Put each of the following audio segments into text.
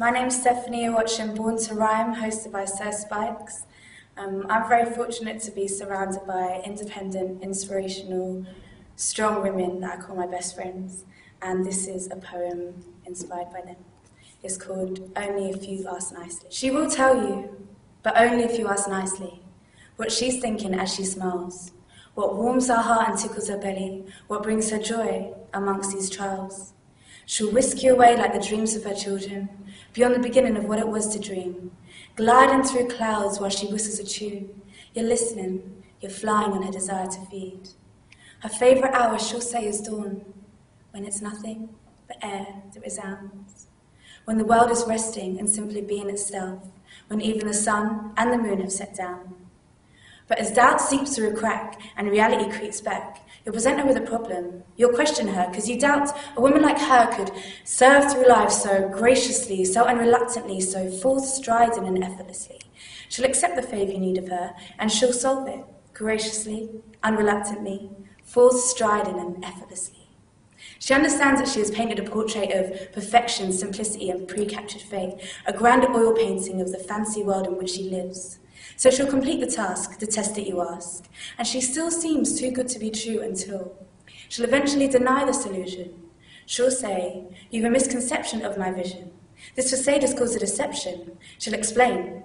My name's Stephanie, you're watching Born2Rhyme, hosted by Sir Spikes. I'm very fortunate to be surrounded by independent, inspirational, strong women that I call my best friends, and this is a poem inspired by them. It's called Only If You Ask Nicely. She will tell you, but only if you ask nicely, what she's thinking as she smiles, what warms her heart and tickles her belly, what brings her joy amongst these trials. She'll whisk you away like the dreams of her children, beyond the beginning of what it was to dream, gliding through clouds while she whistles a tune. You're listening, you're flying on her desire to feed. Her favourite hour she'll say is dawn, when it's nothing but air that resounds, when the world is resting and simply being itself, when even the sun and the moon have set down. But as doubt seeps through a crack and reality creeps back, you'll present her with a problem. You'll question her, because you doubt a woman like her could serve through life so graciously, so unreluctantly, so full-striding and effortlessly. She'll accept the favour you need of her, and she'll solve it, graciously, unreluctantly, full-striding and effortlessly. She understands that she has painted a portrait of perfection, simplicity, and pre-captured fate, a grand oil painting of the fancy world in which she lives. So she'll complete the task, the test that you ask, and she still seems too good to be true until she'll eventually deny the solution. She'll say, "You've a misconception of my vision. This facade has caused a deception." She'll explain,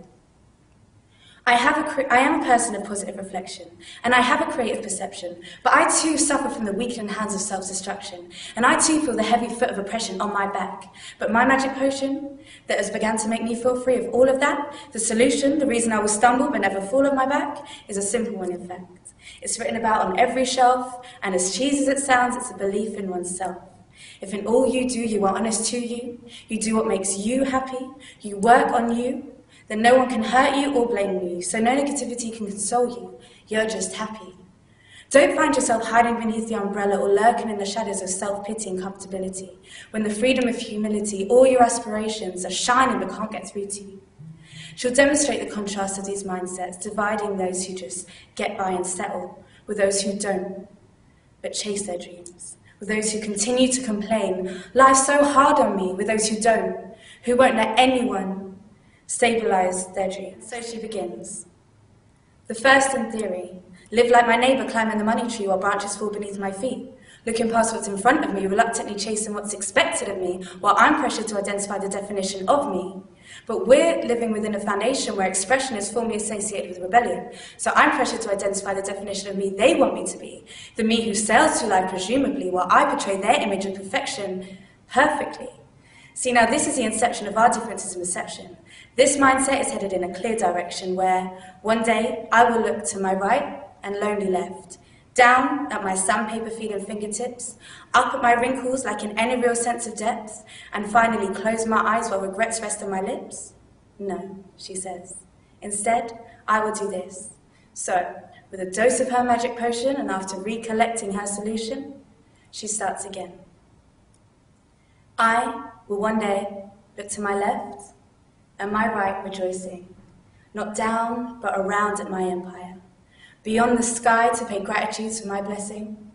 I am a person of positive reflection, and I have a creative perception, but I too suffer from the weakening hands of self-destruction, and I too feel the heavy foot of oppression on my back. But my magic potion, that has begun to make me feel free of all of that, the solution, the reason I will stumble but never fall on my back, is a simple one in fact. It's written about on every shelf, and as cheesy as it sounds, it's a belief in oneself. If in all you do you are honest to you, you do what makes you happy, you work on you, then no one can hurt you or blame you, so no negativity can console you. You're just happy. Don't find yourself hiding beneath the umbrella or lurking in the shadows of self-pity and comfortability, when the freedom of humility, all your aspirations are shining but can't get through to you. She'll demonstrate the contrast of these mindsets, dividing those who just get by and settle, with those who don't, but chase their dreams, with those who continue to complain, life's so hard on me, with those who don't, who won't let anyone stabilize their dreams. So she begins. The first in theory, live like my neighbour climbing the money tree while branches fall beneath my feet, looking past what's in front of me, reluctantly chasing what's expected of me, while I'm pressured to identify the definition of me. But we're living within a foundation where expression is formally associated with rebellion, so I'm pressured to identify the definition of me they want me to be, the me who sails through life presumably, while I portray their image of perfection perfectly. See, now this is the inception of our differences in perception. This mindset is headed in a clear direction where one day I will look to my right and lonely left, down at my sandpaper-feeling fingertips, up at my wrinkles like in any real sense of depth, and finally close my eyes while regrets rest on my lips? No, she says. Instead, I will do this. So, with a dose of her magic potion and after recollecting her solution, she starts again. I will one day look to my left and my right rejoicing, not down but around at my empire, beyond the sky to pay gratitude for my blessing,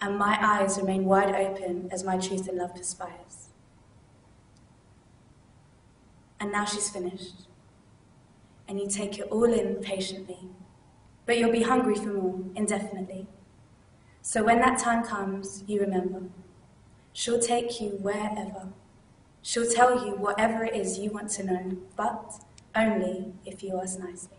and my eyes remain wide open as my truth and love perspires. And now she's finished, and you take it all in patiently, but you'll be hungry for more indefinitely. So when that time comes, you remember, she'll take you wherever. She'll tell you whatever it is you want to know, but only if you ask nicely.